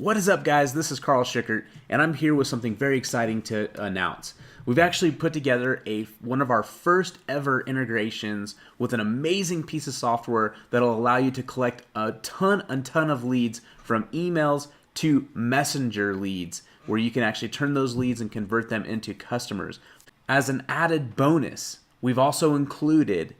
What is up, guys? This is Karl Schuckert, and I'm here with something very exciting to announce. We've actually put together one of our first ever integrations with an amazing piece of software that'll allow you to collect a ton of leads, from emails to messenger leads, where you can actually turn those leads and convert them into customers. As an added bonus, we've also included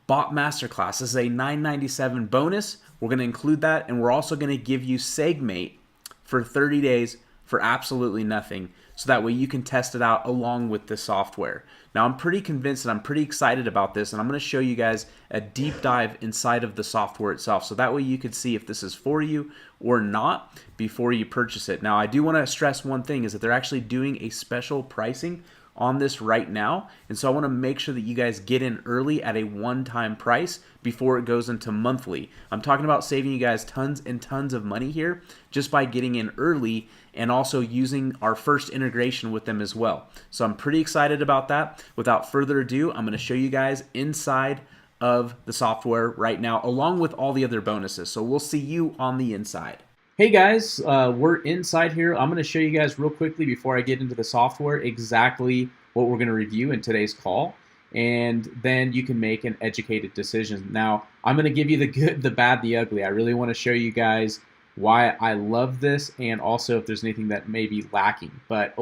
Bot Masterclass. This is a $9.97 bonus. We're going to include that, and we're also going to give you SegMate for 30 days for absolutely nothing, so that way you can test it out along with the software. Now, I'm pretty convinced and I'm pretty excited about this, and I'm going to show you guys a deep dive inside of the software itself, so that way you can see if this is for you or not before you purchase it. Now, I do want to stress one thing, is that they're actually doing a special pricing on this right now, and so I want to make sure that you guys get in early at a one-time price before it goes into monthly. I'm talking about saving you guys tons and tons of money here just by getting in early and also using our first integration with them as well. So I'm pretty excited about that. Without further ado, I'm going to show you guys inside of the software right now, along with all the other bonuses. So we'll see you on the inside. Hey guys, we're inside here. I'm going to show you guys real quickly before I get into the software exactly what we're going to review in today's call, and then you can make an educated decision. Now, I'm going to give you the good, the bad, the ugly. I really want to show you guys why I love this, and also if there's anything that may be lacking. But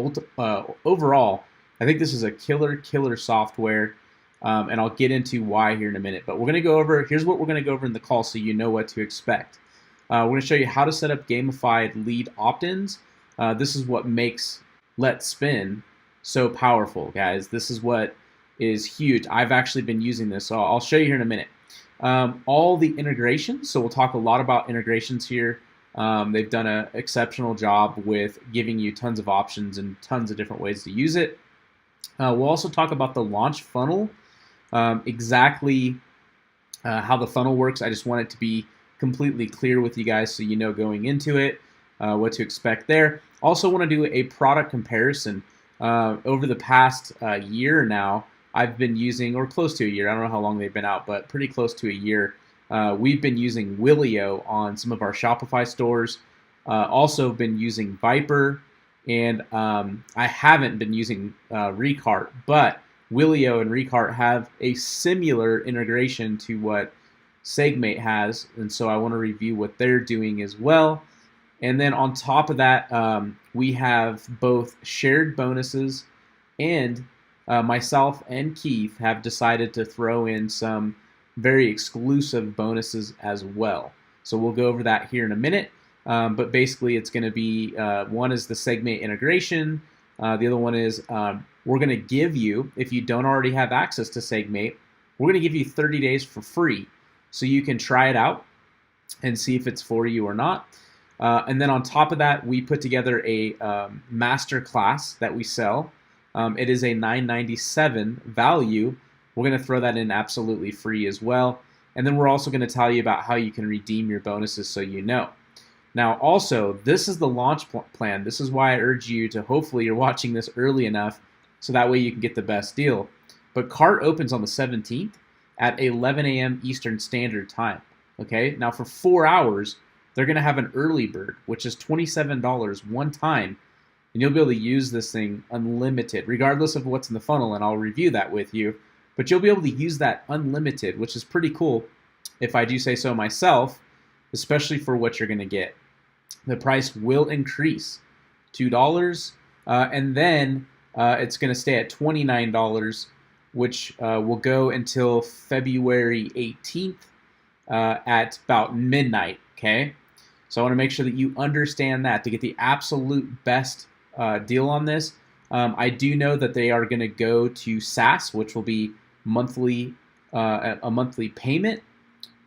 overall, I think this is a killer software, and I'll get into why here in a minute. But we're going to go over, here's what we're going to go over in the call so you know what to expect. We're going to show you how to set up gamified lead opt-ins. This is what makes LetSpin so powerful, guys. This is what is huge. I've actually been using this, so I'll show you here in a minute. All the integrations, so we'll talk a lot about integrations here. They've done an exceptional job with giving you tons of options and tons of different ways to use it. We'll also talk about the launch funnel, exactly how the funnel works. I just want it to be completely clear with you guys so you know going into it what to expect there. Also want to do a product comparison. Over the past year now, I've been using, or close to a year, I don't know how long they've been out, but pretty close to a year, we've been using Willio on some of our Shopify stores. Also been using Viper, and I haven't been using Recart, but Willio and Recart have a similar integration to what SegMate has, and so I want to review what they're doing as well. And then on top of that, we have both shared bonuses, and myself and Keith have decided to throw in some very exclusive bonuses as well. So we'll go over that here in a minute. But basically, it's going to be one is the SegMate integration. The other one is we're going to give you, if you don't already have access to SegMate, we're going to give you 30 days for free, so you can try it out and see if it's for you or not. And then on top of that, we put together a master class that we sell. It is a $9.97 value. We're going to throw that in absolutely free as well. And then we're also going to tell you about how you can redeem your bonuses so you know. Now, also, this is the launch plan. This is why I urge you to, hopefully you're watching this early enough so that way you can get the best deal. But cart opens on the 17th at 11 a.m. Eastern Standard Time. Okay, now for 4 hours, they're going to have an early bird, which is $27 one time, and you'll be able to use this thing unlimited, regardless of what's in the funnel, and I'll review that with you. But you'll be able to use that unlimited, which is pretty cool, if I do say so myself, especially for what you're going to get. The price will increase $2, and then it's going to stay at $29, which will go until February 18th at about midnight, okay? So I want to make sure that you understand that to get the absolute best deal on this. I do know that they are going to go to SaaS, which will be monthly, a monthly payment.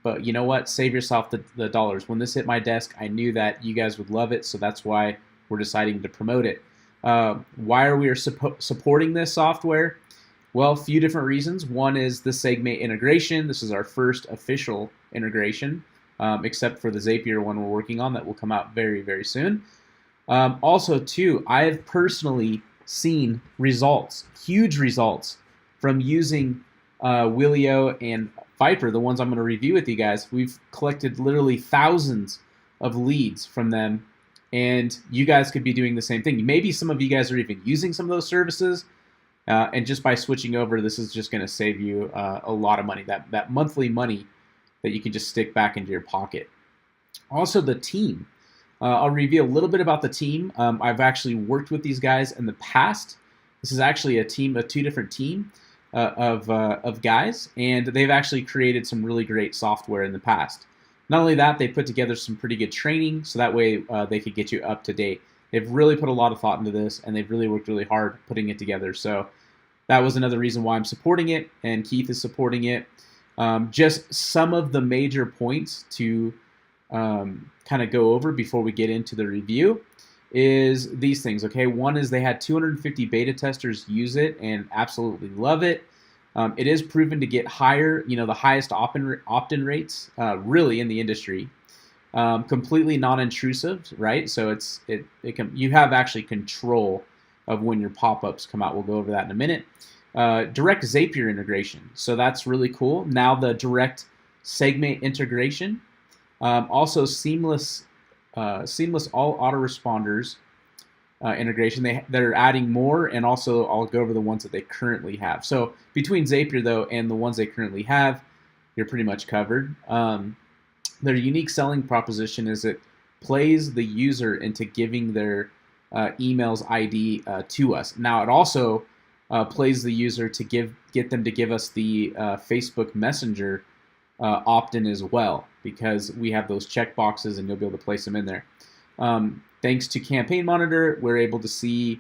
But you know what? Save yourself the dollars. When this hit my desk, I knew that you guys would love it, so that's why we're deciding to promote it. Why are we supporting this software? Well, a few different reasons. One is the SegMate integration. This is our first official integration, except for the Zapier one we're working on that will come out very soon. Also, too, I've personally seen results, huge results, from using Willio and Viper, the ones I'm going to review with you guys. We've collected literally thousands of leads from them And you guys could be doing the same thing. Maybe some of you guys are even using some of those services. And just by switching over, this is just going to save you a lot of money, that monthly money that you can just stick back into your pocket. Also, the team. I'll reveal a little bit about the team. I've actually worked with these guys in the past. This is actually a team, a 2 different team of guys, and they've actually created some really great software in the past. Not only that, they put together some pretty good training, so that way they could get you up to date. They've really put a lot of thought into this, and they've really worked really hard putting it together. So that was another reason why I'm supporting it, and Keith is supporting it. Just some of the major points to kind of go over before we get into the review is these things. Okay, one is they had 250 beta testers use it and absolutely love it. It is proven to get higher, the highest opt-in rates really in the industry. Completely non-intrusive, right? So you have actually control of when your pop-ups come out. We'll go over that in a minute. Direct Zapier integration, so that's really cool. Now the direct segment integration, also seamless all autoresponders integration. They're adding more, and also I'll go over the ones that they currently have. So between Zapier though and the ones they currently have, you're pretty much covered. Their unique selling proposition is it plays the user into giving their email's ID to us. Now it also plays the user to get them to give us the Facebook Messenger opt-in as well, because we have those checkboxes and you'll be able to place them in there. Thanks to Campaign Monitor, we're able to see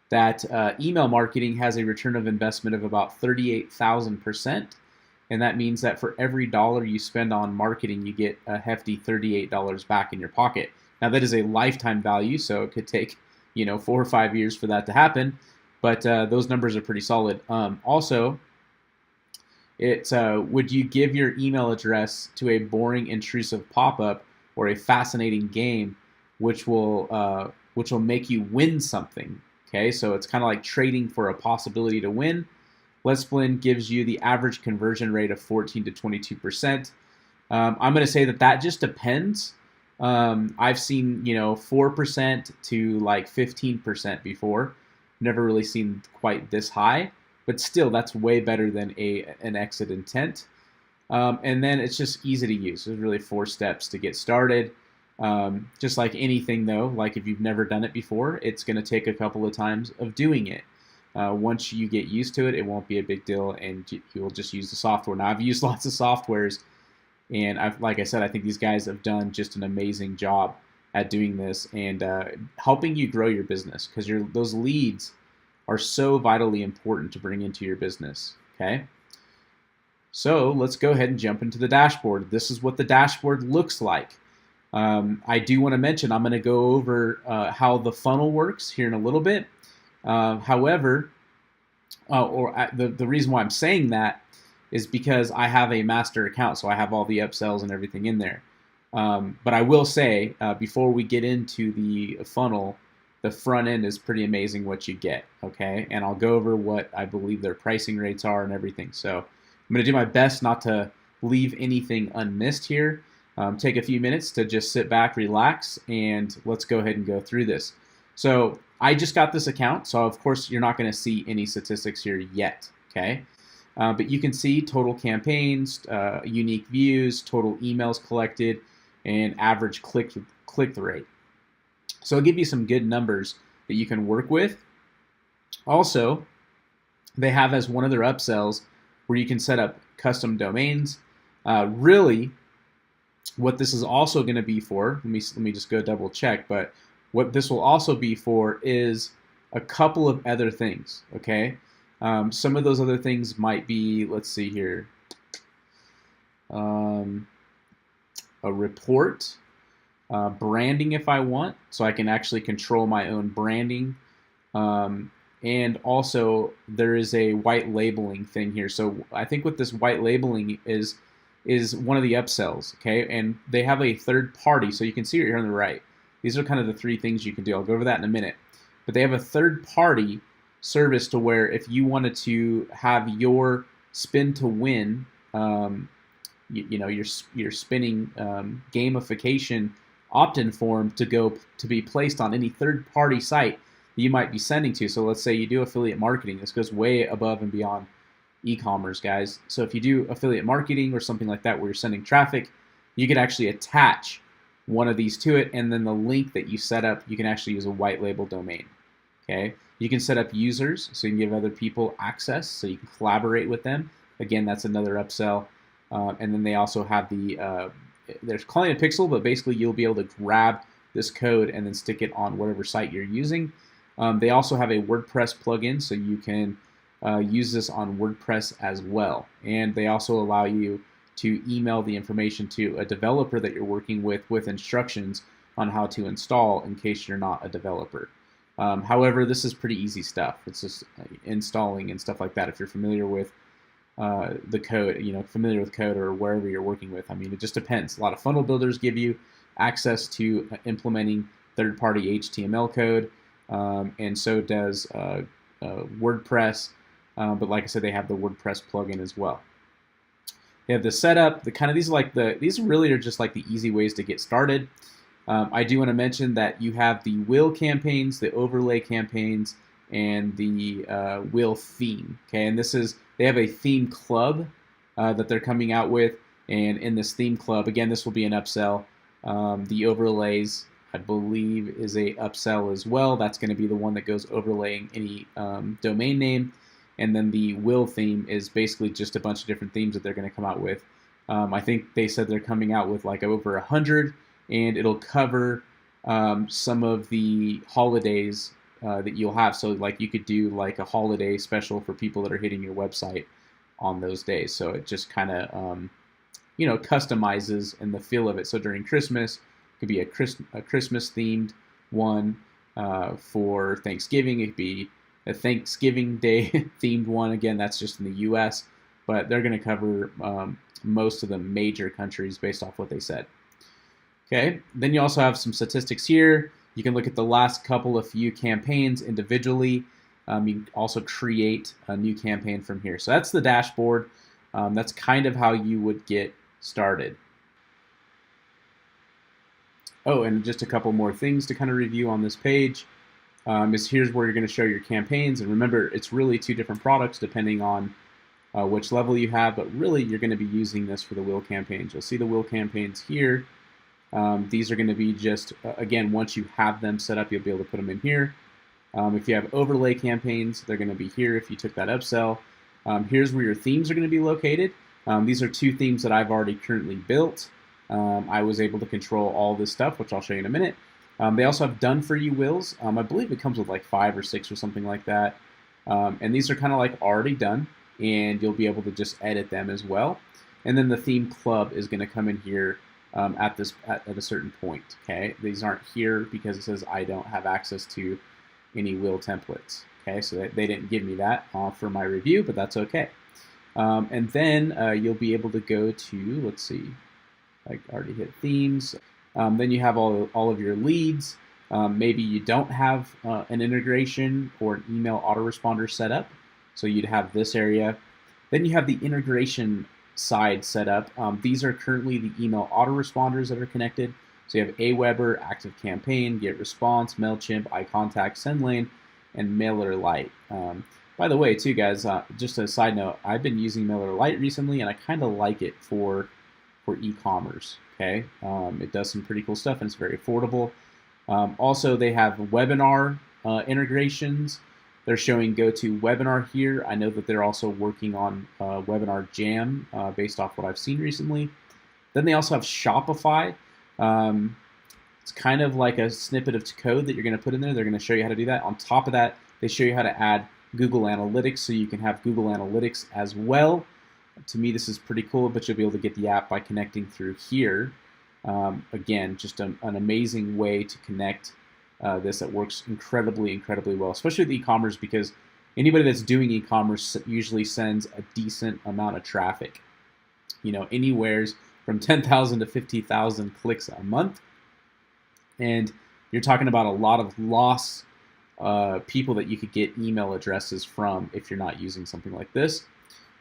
that email marketing has a return of investment of about 38,000%. And that means that for every dollar you spend on marketing, you get a hefty $38 back in your pocket. Now that is a lifetime value, so it could take 4 or 5 years for that to happen, but those numbers are pretty solid. Also, it's would you give your email address to a boring, intrusive pop-up or a fascinating game, which will make you win something? Okay, so it's kind of like trading for a possibility to win. LetSpin gives you the average conversion rate of 14 to 22%. I'm going to say that just depends. I've seen 4% to like 15% before. Never really seen quite this high, but still that's way better than an exit intent. And then it's just easy to use. There's really 4 steps to get started. Just like anything though, like if you've never done it before, it's going to take a couple of times of doing it. Once you get used to it, it won't be a big deal, and you'll just use the software. Now, I've used lots of softwares, and like I said, I think these guys have done just an amazing job at doing this and helping you grow your business, because those leads are so vitally important to bring into your business. Okay, so let's go ahead and jump into the dashboard. This is what the dashboard looks like. I do want to mention I'm going to go over how the funnel works here in a little bit. However, the reason why I'm saying that is because I have a master account, so I have all the upsells and everything in there. But I will say, before we get into the funnel, the front end is pretty amazing what you get, okay? And I'll go over what I believe their pricing rates are and everything. So I'm going to do my best not to leave anything unmissed here. Take a few minutes to just sit back, relax, and let's go ahead and go through this. So I just got this account, so of course you're not going to see any statistics here yet, okay? But you can see total campaigns, unique views, total emails collected, and average click rate. So I'll give you some good numbers that you can work with. Also, they have as one of their upsells where you can set up custom domains. Really, what this is also going to be for, let me just go double check, but what this will also be for is a couple of other things, okay? Some of those other things might be, let's see here, a report, branding if I want, so I can actually control my own branding. And also there is a white labeling thing here. So I think what this white labeling is one of the upsells, okay? And they have a third party, so you can see it here on the right. These are kind of the 3 things you can do. I'll go over that in a minute. But they have a third party service to where if you wanted to have your spin to win, you're spinning gamification opt-in form to be placed on any third-party site that you might be sending to. So let's say you do affiliate marketing. This goes way above and beyond e-commerce, guys. So if you do affiliate marketing or something like that where you're sending traffic, you can actually attach one of these to it, and then the link that you set up, you can actually use a white label domain. Okay, you can set up users so you can give other people access, so you can collaborate with them. Again, that's another upsell. And then they also have they're calling it Pixel, but basically you'll be able to grab this code and then stick it on whatever site you're using. They also have a WordPress plugin, so you can use this on WordPress as well. And they also allow you to email the information to a developer that you're working with instructions on how to install in case you're not a developer. However, this is pretty easy stuff. It's just installing and stuff like that. If you're familiar with the code, familiar with code or wherever you're working with. I mean, it just depends. A lot of funnel builders give you access to implementing third-party HTML code, and so does WordPress. But like I said, they have the WordPress plugin as well. They have the setup. These really are just like the easy ways to get started. I do want to mention that you have the will campaigns, the overlay campaigns, and the will theme. Okay, and they have a theme club that they're coming out with, and in this theme club, again, this will be an upsell. The overlays, I believe, is a upsell as well. That's going to be the one that goes overlaying any domain name. And then the will theme is basically just a bunch of different themes that they're going to come out with. I think they said they're coming out with like over 100, and it'll cover some of the holidays that you'll have. So like you could do like a holiday special for people that are hitting your website on those days. So it just kind of customizes in the feel of it. So during Christmas, it could be a Christmas themed one. For Thanksgiving, it could be a Thanksgiving Day themed one. Again, that's just in the US, but they're going to cover most of the major countries based off what they said. Okay, then you also have some statistics here. You can look at the last few campaigns individually. You can also create a new campaign from here. So that's the dashboard. That's kind of how you would get started. Oh, and just a couple more things to kind of review on this page. Here's where you're going to show your campaigns. And remember, it's really two different products depending on which level you have, but really you're going to be using this for the will campaigns. You'll see the will campaigns here. These are going to be just, again, once you have them set up, you'll be able to put them in here. If you have overlay campaigns, they're going to be here if you took that upsell. Here's where your themes are going to be located. These are two themes that I've already currently built. I was able to control all this stuff, which I'll show you in a minute. They also have done for you wills. I believe it comes with like 5 or 6 or something like that. And these are kind of like already done, and you'll be able to just edit them as well. And then the theme club is going to come in here at a certain point. Okay, these aren't here because it says I don't have access to any will templates. Okay, so they didn't give me that for my review, but that's okay. And then you'll be able to go to, let's see, I already hit themes. Then you have all of your leads. Maybe you don't have an integration or an email autoresponder set up, so you'd have this area. Then you have the integration side set up. These are currently the email autoresponders that are connected. So you have Aweber, ActiveCampaign, GetResponse, MailChimp, iContact, SendLane, and MailerLite. By the way, too, guys, just a side note, I've been using MailerLite recently, and I kind of like it for e-commerce. Okay, it does some pretty cool stuff, and it's very affordable. Also, they have webinar integrations. They're showing GoToWebinar here. I know that they're also working on Webinar Jam based off what I've seen recently. Then they also have Shopify. It's kind of like a snippet of code that you're going to put in there. They're going to show you how to do that. On top of that, they show you how to add Google Analytics, so you can have Google Analytics as well. To me, this is pretty cool, but you'll be able to get the app by connecting through here. Again, just an amazing way to connect this that works incredibly well, especially with e-commerce, because anybody that's doing e-commerce usually sends a decent amount of traffic. Anywhere from 10,000 to 50,000 clicks a month. And you're talking about a lot of lost people that you could get email addresses from if you're not using something like this.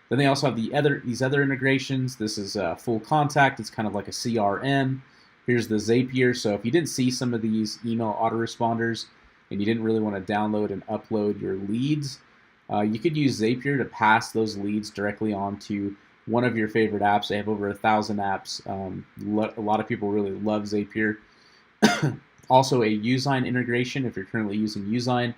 Then they also have these other integrations. This is full contact. It's kind of like a CRM. Here's the Zapier. So if you didn't see some of these email autoresponders and you didn't really want to download and upload your leads, you could use Zapier to pass those leads directly onto one of your favorite apps. They have over 1,000 apps. A lot of people really love Zapier. Also a Usign integration. If you're currently using Usign,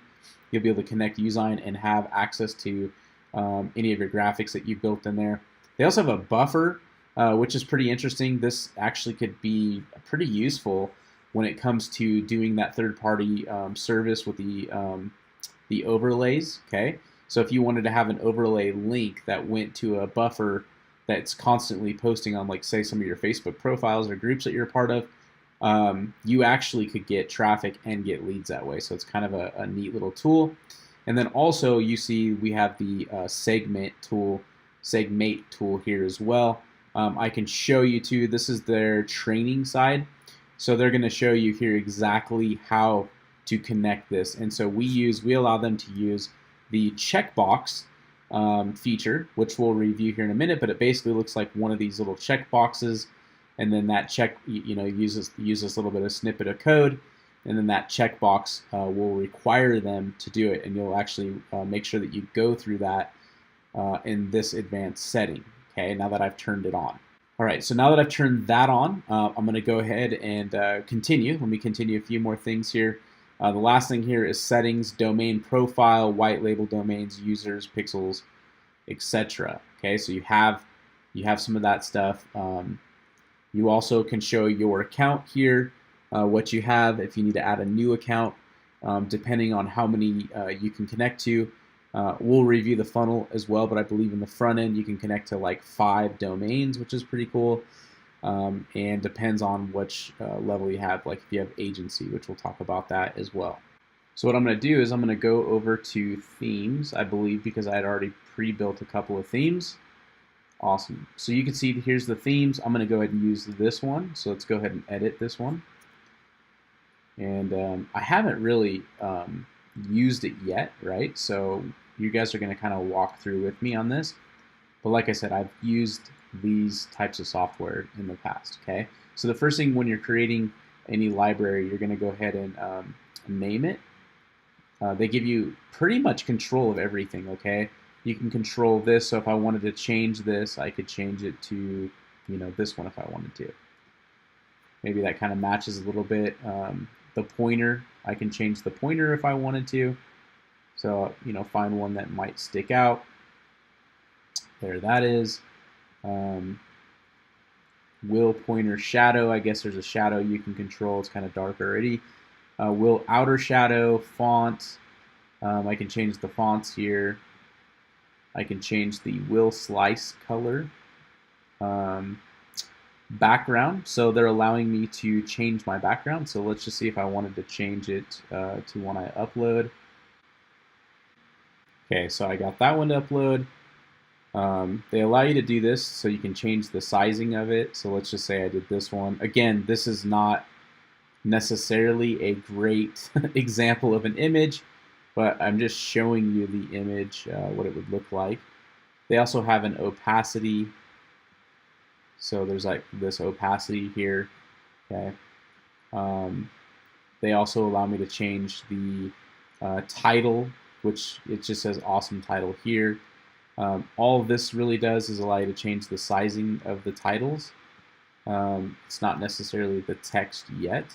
you'll be able to connect Usign and have access to any of your graphics that you built in there. They also have a buffer, which is pretty interesting. This actually could be pretty useful when it comes to doing that third-party service with the overlays. Okay, so if you wanted to have an overlay link that went to a buffer that's constantly posting on, like, say, some of your Facebook profiles or groups that you're a part of, you actually could get traffic and get leads that way. So it's kind of a neat little tool. And then also you see we have the segmate tool here as well. I can show you too. This is their training side. So they're going to show you here exactly how to connect this. And so we allow them to use the checkbox feature, which we'll review here in a minute, but it basically looks like one of these little check boxes, and then that check, uses a little bit of snippet of code, and then that checkbox will require them to do it, and you'll actually make sure that you go through that in this advanced setting. Okay, now that I've turned it on. All right, so now that I've turned that on, I'm going to go ahead and continue. Let me continue a few more things here. The last thing here is settings, domain profile, white label domains, users, pixels, etc. Okay, so you have some of that stuff. You also can show your account here, what you have, if you need to add a new account, depending on how many you can connect to. We'll review the funnel as well, but I believe in the front end you can connect to like 5 domains, which is pretty cool. And depends on which level you have, like if you have agency, which we'll talk about that as well. So what I'm going to do is I'm going to go over to themes, I believe, because I had already pre-built a couple of themes. Awesome. So you can see here's the themes. I'm going to go ahead and use this one. So let's go ahead and edit this one. And I haven't really used it yet, right? So you guys are going to kind of walk through with me on this. But like I said, I've used these types of software in the past, okay? So the first thing when you're creating any library, you're going to go ahead and name it. They give you pretty much control of everything, okay? You can control this, so if I wanted to change this, I could change it to, this one if I wanted to. Maybe that kind of matches a little bit. The pointer, I can change the pointer if I wanted to. So, find one that might stick out. There that is. Will pointer shadow, I guess there's a shadow you can control. It's kind of dark already. Will outer shadow, font. I can change the fonts here. I can change the will slice color. Background, so they're allowing me to change my background. So let's just see if I wanted to change it to one I upload. Okay, so I got that one to upload. They allow you to do this so you can change the sizing of it. So let's just say I did this one. Again, this is not necessarily a great example of an image, but I'm just showing you the image, what it would look like. They also have an opacity. So there's like this opacity here, okay. They also allow me to change the title, which it just says awesome title here. All of this really does is allow you to change the sizing of the titles. It's not necessarily the text yet.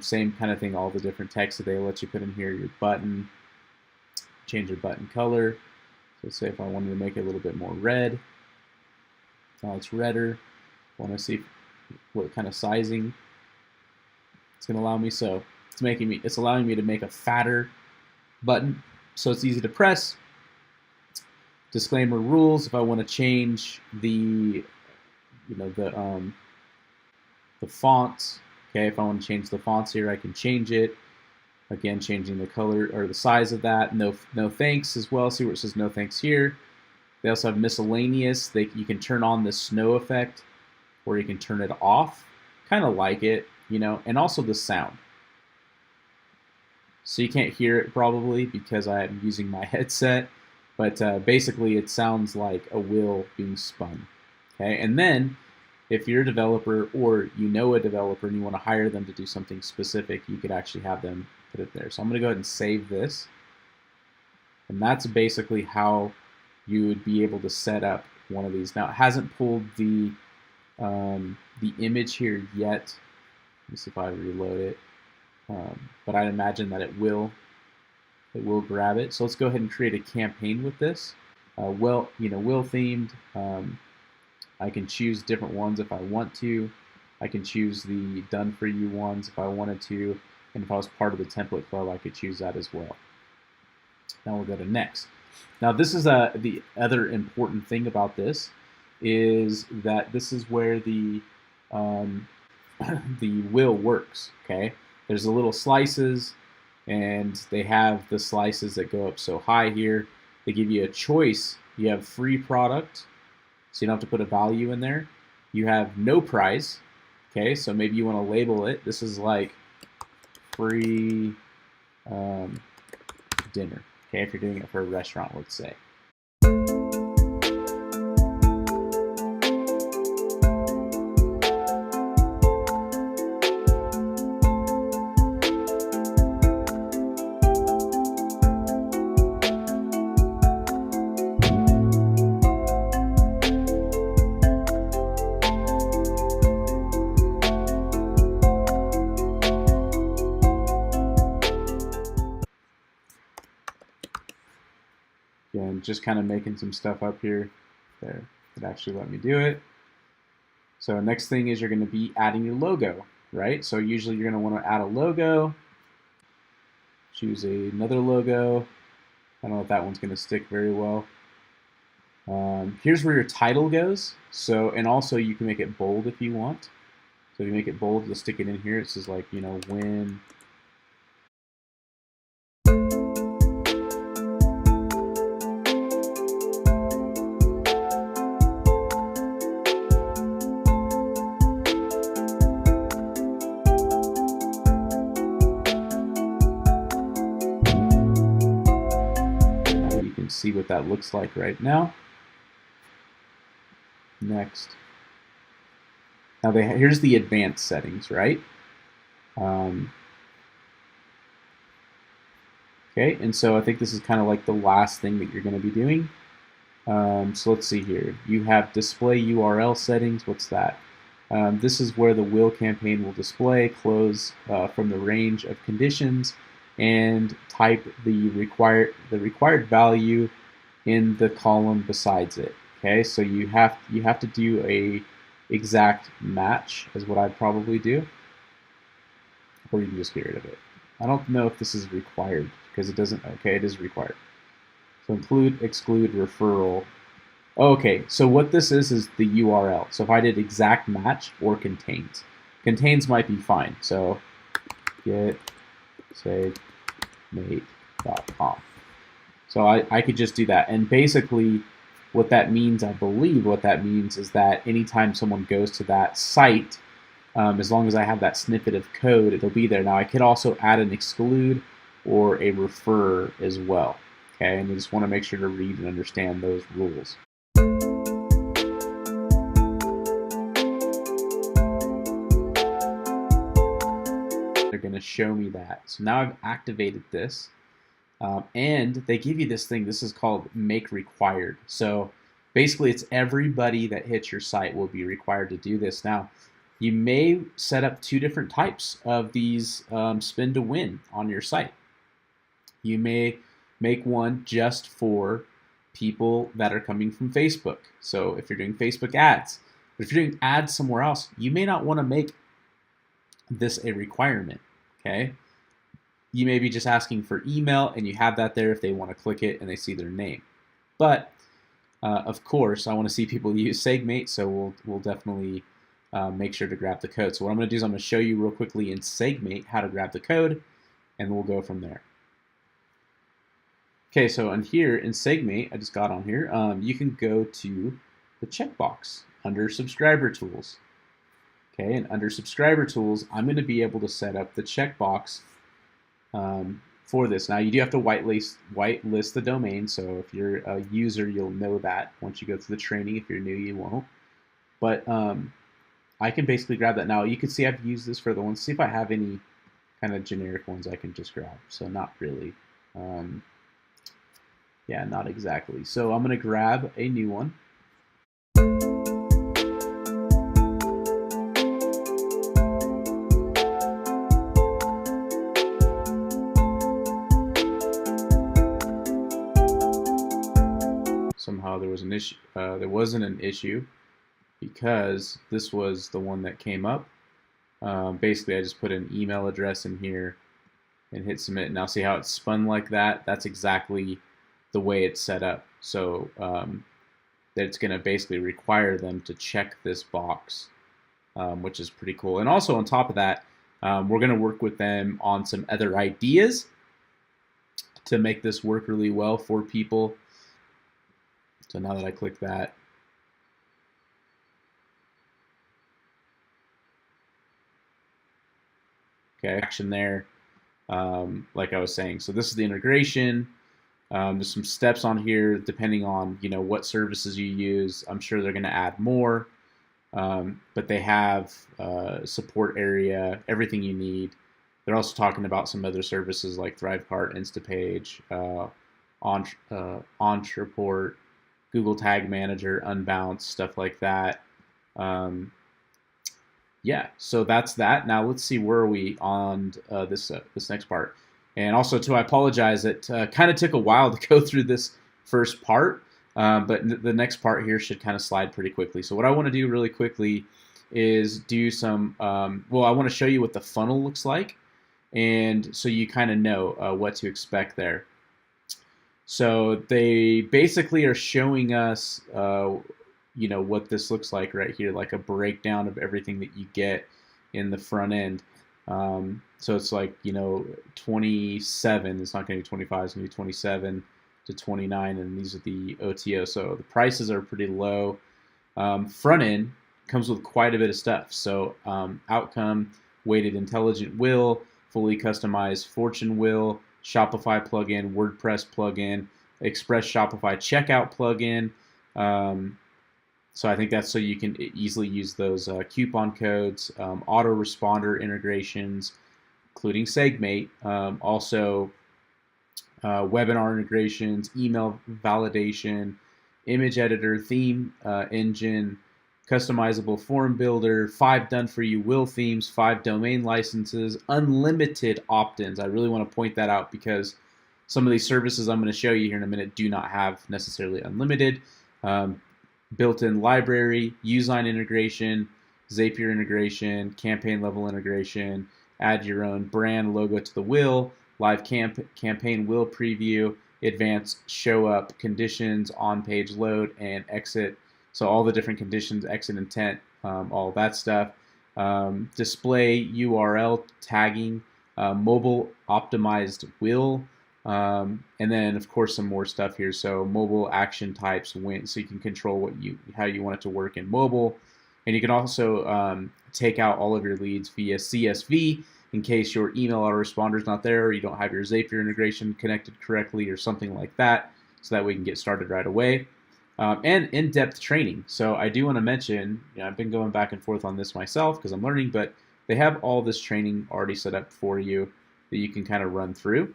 Same kind of thing, all the different text that they let you put in here, your button, change your button color. So say if I wanted to make it a little bit more red, now it's redder. I want to see what kind of sizing it's going to allow me. So it's allowing me to make a fatter button, so it's easy to press. Disclaimer rules: if I want to change the the font, okay, if I want to change the fonts here, I can change it. Again, changing the color or the size of that. No thanks as well. See where it says no thanks here. They also have miscellaneous. You can turn on the snow effect, or you can turn it off. Kind of like it, and also the sound. So you can't hear it probably because I'm using my headset, but basically it sounds like a wheel being spun. Okay, and then if you're a developer or you know a developer and you want to hire them to do something specific, you could actually have them put it there. So I'm going to go ahead and save this. And that's basically how you would be able to set up one of these. Now, it hasn't pulled the image here yet. Let me see if I reload it. But I'd imagine that it will grab it. So let's go ahead and create a campaign with this. Will themed. I can choose different ones if I want to. I can choose the done for you ones if I wanted to. And if I was part of the template club, I could choose that as well. Now we'll go to next. Now this is the other important thing about this is that this is where the the will works. Okay, there's the little slices, and they have the slices that go up so high here. They give you a choice. You have free product, so you don't have to put a value in there. You have no price. Okay, so maybe you want to label it. This is like free dinner. Okay, if you're doing it for a restaurant, let's say. Again, just kind of making some stuff up here. There, it actually let me do it. So next thing is you're going to be adding your logo, right? So usually you're going to want to add a logo. Choose another logo. I don't know if that one's going to stick very well. Here's where your title goes. So, and also you can make it bold if you want. So if you make it bold, you'll stick it in here. It says like, when. See what that looks like right now. Next. Now here's the advanced settings, right? Okay, and so I think this is kind of like the last thing that you're going to be doing. So let's see here. You have display URL settings. What's that? This is where the will campaign will display, close from the range of conditions, and type the required value in the column besides it. Okay, so you have to do a exact match is what I'd probably do, or you can just get rid of it. I don't know if this is required because it doesn't. Okay, it is required. So include, exclude, referral. Okay, so what this is the URL. So if I did exact match or contains, might be fine. So get segmate.com. So I could just do that. And basically what that means, I believe what that means is that anytime someone goes to that site, as long as I have that snippet of code, it'll be there. Now I could also add an exclude or a refer as well. Okay, and you just want to make sure to read and understand those rules. They're going to show me that. So now I've activated this, and they give you this thing. This is called make required. So basically it's everybody that hits your site will be required to do this. Now you may set up two different types of these spin to win on your site. You may make one just for people that are coming from Facebook. So if you're doing Facebook ads, but if you're doing ads somewhere else, you may not want to make this a requirement. Okay, you may be just asking for email and you have that there if they want to click it and they see their name. But of course I want to see people use Segmate, so we'll definitely make sure to grab the code. So what I'm going to do is I'm going to show you real quickly in Segmate how to grab the code, and we'll go from there. Okay, so in here in Segmate, I just got on here, you can go to the checkbox under subscriber tools. Okay, and under subscriber tools, I'm going to be able to set up the checkbox for this. Now you do have to whitelist the domain, so if you're a user, you'll know that once you go through the training. If you're new, you won't. But I can basically grab that now. You can see I've used this for the ones. See if I have any kind of generic ones I can just grab. So not really. Yeah, not exactly. So I'm going to grab a new one. Somehow there was an issue. There wasn't an issue because this was the one that came up. Basically, I just put an email address in here and hit submit. Now see how it's spun like that? That's exactly the way it's set up. So that it's going to basically require them to check this box, which is pretty cool. And also on top of that, we're going to work with them on some other ideas to make this work really well for people. So now that I click that, okay, action there, like I was saying. So this is the integration. There's some steps on here depending on what services you use. I'm sure they're going to add more, but they have support area, everything you need. They're also talking about some other services like ThriveCart, Instapage, Ontreport, Google Tag Manager, Unbounce, stuff like that. Yeah, so that's that. Now let's see, where are we on this next part? And also, too, I apologize. It kind of took a while to go through this first part, but the next part here should kind of slide pretty quickly. So what I want to do really quickly is do some, well, I want to show you what the funnel looks like, and so you kind of know what to expect there. So they basically are showing us, what this looks like right here, like a breakdown of everything that you get in the front end. So it's like, 27, it's not going to be 25, it's going to be 27 to 29, and these are the OTO. So the prices are pretty low. Front end comes with quite a bit of stuff. So outcome, weighted intelligent wheel, fully customized fortune wheel, Shopify plugin, WordPress plugin, Express Shopify checkout plugin. So I think that's so you can easily use those coupon codes, autoresponder integrations, including Segmate, also webinar integrations, email validation, image editor, theme engine, customizable form builder, 5 done-for-you will themes, 5 domain licenses, unlimited opt-ins. I really want to point that out because some of these services I'm going to show you here in a minute do not have necessarily unlimited. Built-in library, Useline integration, Zapier integration, campaign level integration, add your own brand logo to the wheel, live campaign wheel preview, advanced show up conditions, on page load and exit. So all the different conditions, exit intent, all that stuff. Display URL tagging, mobile optimized wheel, and then of course some more stuff here. So mobile action types, so you can control how you want it to work in mobile, and you can also take out all of your leads via CSV in case your email autoresponder is not there, or you don't have your Zapier integration connected correctly, or something like that, so that we can get started right away. And in-depth training. So I do want to mention, I've been going back and forth on this myself because I'm learning, but they have all this training already set up for you that you can kind of run through.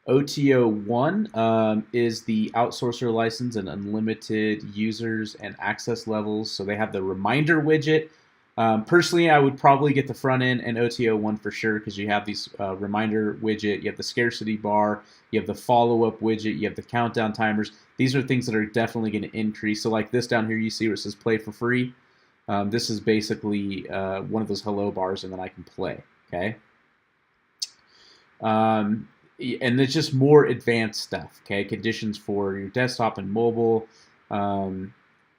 OTO 1 is the outsourcer license and unlimited users and access levels. So they have the reminder widget. Personally, I would probably get the front end and OTO 1 for sure, because you have these reminder widget, you have the scarcity bar, you have the follow-up widget, you have the countdown timers. These are things that are definitely going to increase. So like this down here, you see where it says play for free. This is basically one of those hello bars, and then I can play, okay? And it's just more advanced stuff, okay? Conditions for your desktop and mobile.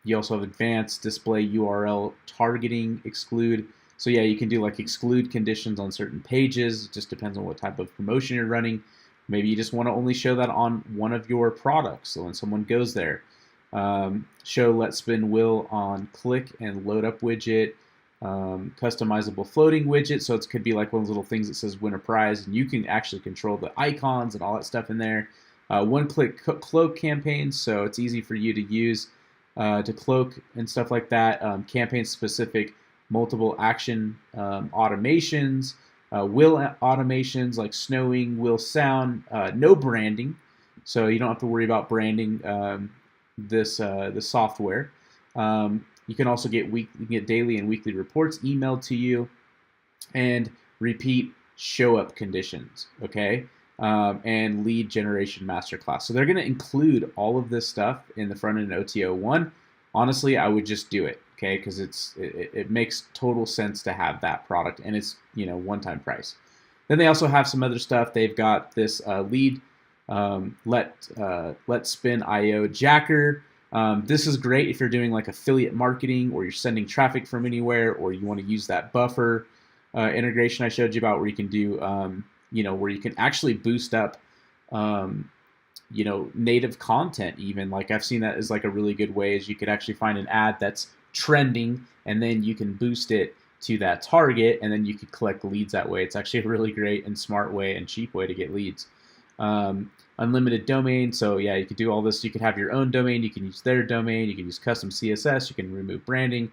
You also have advanced display URL targeting, exclude. So yeah, you can do like exclude conditions on certain pages. It just depends on what type of promotion you're running. Maybe you just want to only show that on one of your products, so when someone goes there. Show LetSpin will on click and load up widget. Customizable floating widget, so it could be like one of those little things that says win a prize, and you can actually control the icons and all that stuff in there. One-click cloak campaigns, so it's easy for you to use. to cloak and stuff like that, campaign-specific multiple action automations, will automations like snowing, will sound, no branding, so you don't have to worry about branding this software. You can also get daily and weekly reports emailed to you, and repeat show up conditions, okay? And lead generation masterclass. So they're going to include all of this stuff in the front end OTO1. Honestly, I would just do it, okay? Because it makes total sense to have that product, and it's one-time price. Then they also have some other stuff. They've got this lead LetSpin IO Jacker. This is great if you're doing like affiliate marketing, or you're sending traffic from anywhere, or you want to use that buffer integration I showed you about, where you can do, where you can actually boost up, native content even. Like I've seen that as like a really good way, is you could actually find an ad that's trending, and then you can boost it to that target, and then you could collect leads that way. It's actually a really great and smart way and cheap way to get leads. Unlimited domain, so yeah, you could do all this. You could have your own domain, you can use their domain, you can use custom CSS, you can remove branding.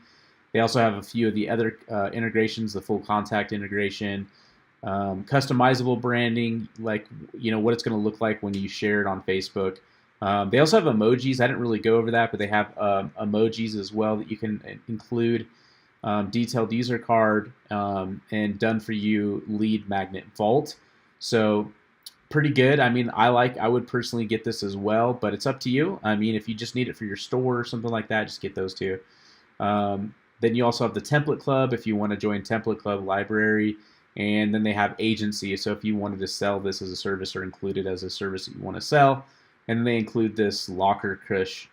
They also have a few of the other integrations, the full contact integration, customizable branding, like what it's going to look like when you share it on Facebook. They also have emojis. I didn't really go over that, but they have emojis as well that you can include. Detailed user card, and done for you lead magnet vault. So pretty good. I mean, I would personally get this as well, but it's up to you. I mean, if you just need it for your store or something like that, just get those two. Then you also have the template club if you want to join template club library, and then they have agency. So if you wanted to sell this as a service, or include it as a service that you want to sell, and then they include this Locker Crush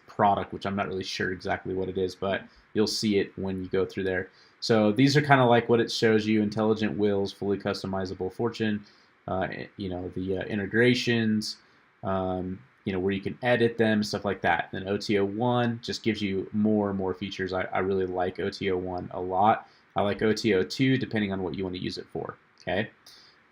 product, which I'm not really sure exactly what it is, but you'll see it when you go through there. So these are kind of like what it shows you: intelligent wills, fully customizable fortune, the integrations, where you can edit them, stuff like that. Then OTO1 just gives you more and more features. I really like OTO1 a lot. I like OTO2 depending on what you want to use it for. Okay,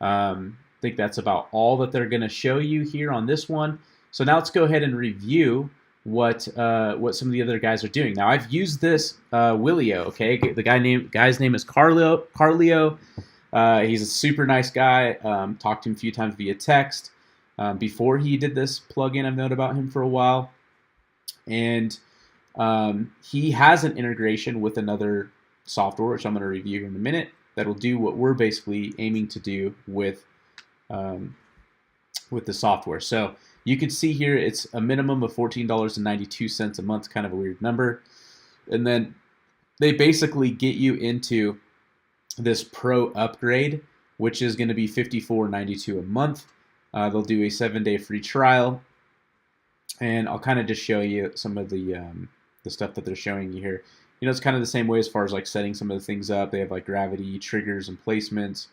I think that's about all that they're going to show you here on this one. So now let's go ahead and review what some of the other guys are doing. Now I've used this Willio. Okay, the guy's name is Carlio. He's a super nice guy. Talked to him a few times via text. Before he did this plugin, I've known about him for a while. And he has an integration with another software, which I'm going to review in a minute, that'll do what we're basically aiming to do with the software. So you can see here it's a minimum of $14.92 a month, kind of a weird number. And then they basically get you into this pro upgrade, which is going to be $54.92 a month. They'll do a 7-day free trial, and I'll kind of just show you some of the stuff that they're showing you here. It's kind of the same way as far as like setting some of the things up. They have like gravity, triggers, and placements.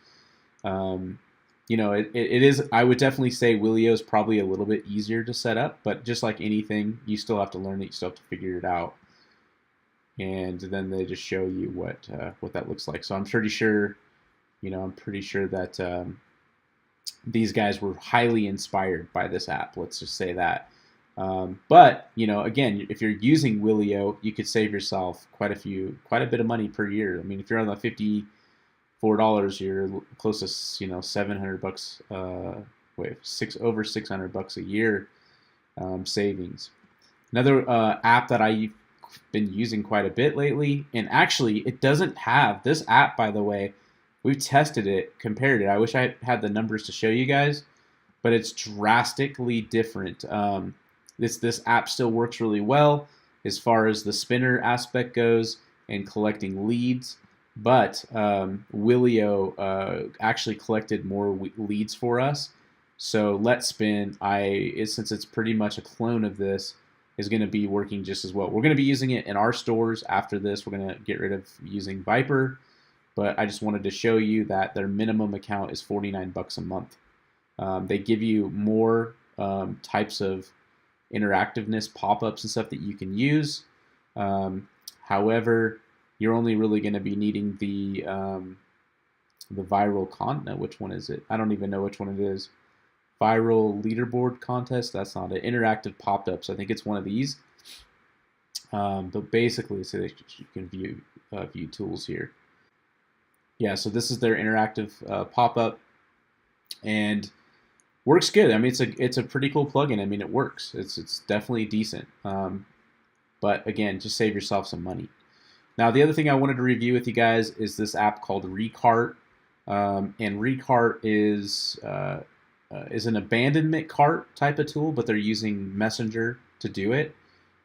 It is. I would definitely say Willio is probably a little bit easier to set up, but just like anything, you still have to learn it. You still have to figure it out. And then they just show you what that looks like. So I'm pretty sure, that these guys were highly inspired by this app. Let's just say that. But again, if you're using Willio, you could save yourself quite a bit of money per year. I mean, if you're on the $54, you're close to $700. Over $600 a year savings. Another app that I've been using quite a bit lately, and actually it doesn't have this app, by the way. We've tested it, compared it. I wish I had the numbers to show you guys, but it's drastically different. This app still works really well as far as the spinner aspect goes and collecting leads, but Willio actually collected more leads for us. So LetSpin, since it's pretty much a clone of this, is going to be working just as well. We're going to be using it in our stores after this. We're going to get rid of using Viper, but I just wanted to show you that their minimum account is $49 a month. They give you more types of interactiveness, pop-ups and stuff that you can use. However, you're only really going to be needing the viral content. Which one is it? I don't even know which one it is. Viral leaderboard contest. That's not it. Interactive pop-ups. I think it's one of these. But basically, so that you can view tools here. Yeah, so this is their interactive pop-up, and works good. I mean, it's a pretty cool plugin. I mean, it works. It's definitely decent. But again, just save yourself some money. Now, the other thing I wanted to review with you guys is this app called Recart, and Recart is an abandonment cart type of tool, but they're using Messenger to do it.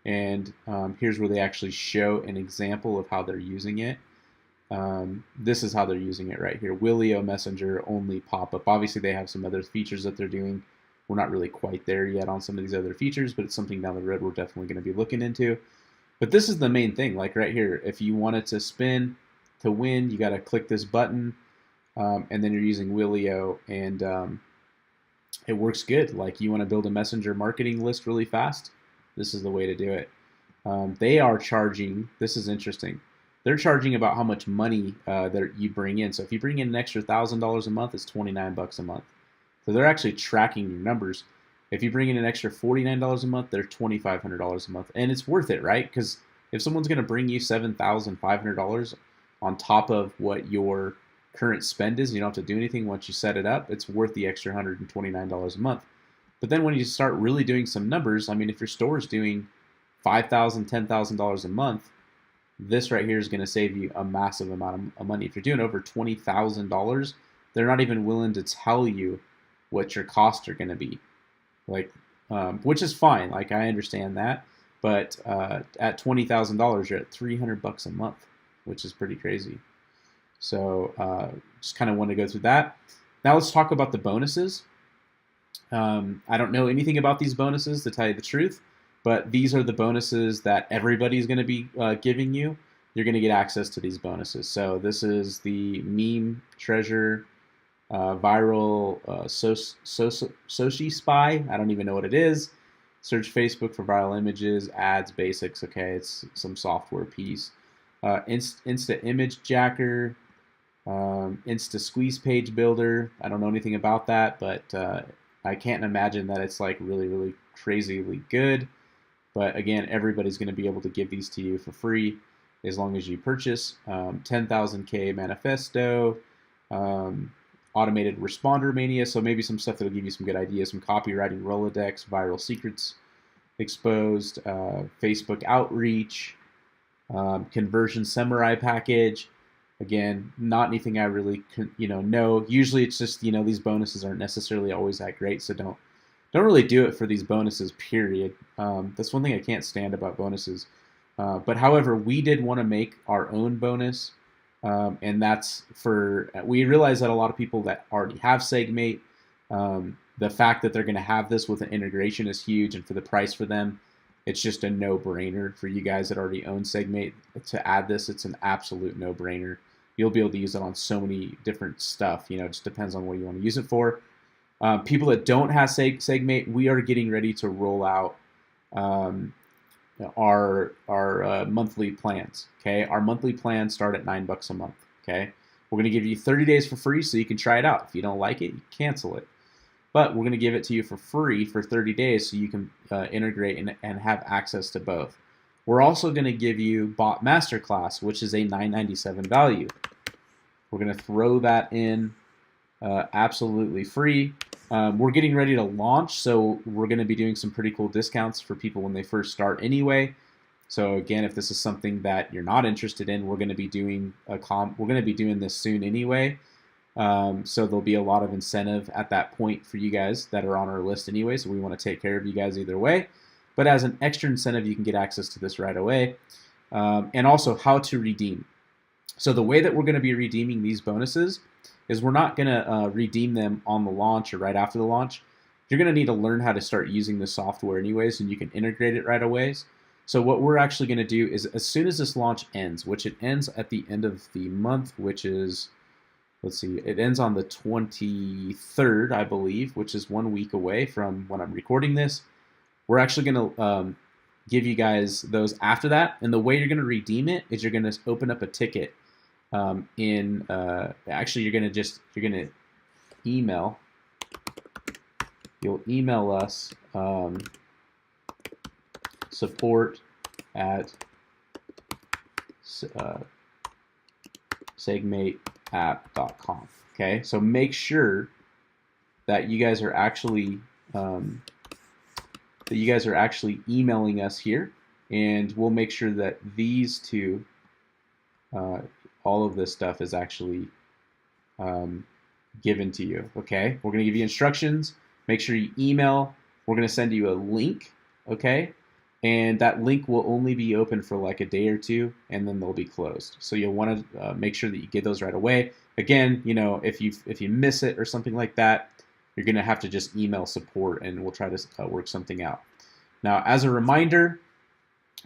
And here's where they actually show an example of how they're using it. This is how they're using it right here. Willio Messenger only pop-up. Obviously, they have some other features that they're doing. We're not really quite there yet on some of these other features, but it's something down the road we're definitely going to be looking into. But this is the main thing. Like right here, if you want it to spin to win, you got to click this button, and then you're using Willio, and it works good. Like you want to build a Messenger marketing list really fast, this is the way to do it. They are charging, this is interesting, they're charging about how much money that you bring in. So if you bring in an extra $1,000 a month, it's $29 a month. So they're actually tracking your numbers. If you bring in an extra $49 a month, they're $2,500 a month. And it's worth it, right? Because if someone's going to bring you $7,500 on top of what your current spend is, you don't have to do anything once you set it up, it's worth the extra $129 a month. But then when you start really doing some numbers, I mean, if your store is doing $5,000, $10,000 a month, this right here is going to save you a massive amount of money. If you're doing over $20,000, they're not even willing to tell you what your costs are going to be, like, which is fine. Like I understand that, but at $20,000, you're at $300 a month, which is pretty crazy. So just kind of want to go through that. Now let's talk about the bonuses. I don't know anything about these bonuses, to tell you the truth. But these are the bonuses that everybody's going to be giving you. You're going to get access to these bonuses. So this is the meme treasure, viral Soci Spy. I don't even know what it is. Search Facebook for viral images, ads, basics. Okay, it's some software piece. Insta image jacker, Insta squeeze page builder. I don't know anything about that, but I can't imagine that it's like really, really crazily good. But again, everybody's going to be able to give these to you for free as long as you purchase. 10,000K manifesto, automated responder mania, so maybe some stuff that'll give you some good ideas, some copywriting Rolodex, viral secrets exposed, Facebook outreach, conversion samurai package. Again, not anything I really know. Usually it's just, these bonuses aren't necessarily always that great, so don't really do it for these bonuses, period. That's one thing I can't stand about bonuses. But however, we did want to make our own bonus, and that's we realize that a lot of people that already have Segmate, the fact that they're going to have this with an integration is huge, and for the price for them, it's just a no-brainer. For you guys that already own Segmate, to add this, it's an absolute no-brainer. You'll be able to use it on so many different stuff. It just depends on what you want to use it for. People that don't have Segmate, we are getting ready to roll out our monthly plans. Okay, our monthly plans start at $9 a month. Okay, we're going to give you 30 days for free so you can try it out. If you don't like it, you cancel it. But we're going to give it to you for free for 30 days so you can integrate and have access to both. We're also going to give you Bot Masterclass, which is a $9.97 value. We're going to throw that in absolutely free. We're getting ready to launch, so we're going to be doing some pretty cool discounts for people when they first start anyway. So again, if this is something that you're not interested in, we're going to be doing this soon anyway. So there'll be a lot of incentive at that point for you guys that are on our list anyway. So we want to take care of you guys either way. But as an extra incentive, you can get access to this right away. And also how to redeem. So the way that we're going to be redeeming these bonuses is we're not going to redeem them on the launch or right after the launch. You're going to need to learn how to start using the software anyways, and you can integrate it right away. So what we're actually going to do is, as soon as this launch ends, which it ends at the end of the month, which is, let's see, it ends on the 23rd, I believe, which is 1 week away from when I'm recording this. We're actually going to give you guys those after that, and the way you're going to redeem it is you're going to open up a ticket actually you're going to email, you'll email us support at segmateapp.com. Okay, so make sure that you guys are actually emailing us here, and we'll make sure that these two, all of this stuff is actually given to you. Okay, we're going to give you instructions. Make sure you email. We're going to send you a link. Okay, and that link will only be open for like a day or two, and then they'll be closed. So you'll want to make sure that you get those right away. Again, you know, if you miss it or something like that, you're going to have to just email support, and we'll try to work something out. Now, as a reminder,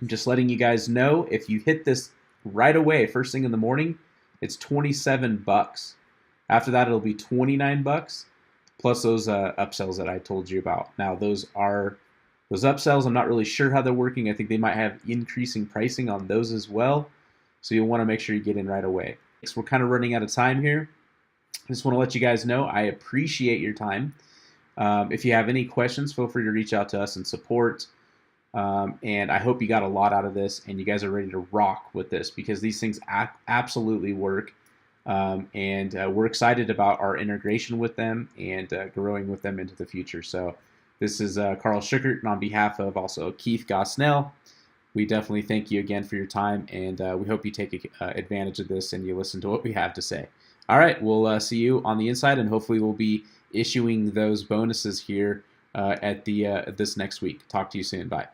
I'm just letting you guys know, if you hit this right away, first thing in the morning, it's 27 bucks. After that, it'll be 29 bucks, plus those upsells that I told you about. Now, those upsells, I'm not really sure how they're working. I think they might have increasing pricing on those as well. So you'll want to make sure you get in right away. We're kind of running out of time here. I just want to let you guys know I appreciate your time. If you have any questions, feel free to reach out to us in support. And I hope you got a lot out of this and you guys are ready to rock with this, because these things absolutely work. And we're excited about our integration with them and growing with them into the future. So this is Karl Schuckert, and on behalf of also Keith Gosnell, we definitely thank you again for your time, and we hope you take advantage of this and you listen to what we have to say. All right, we'll see you on the inside, and hopefully we'll be issuing those bonuses here at this next week. Talk to you soon. Bye.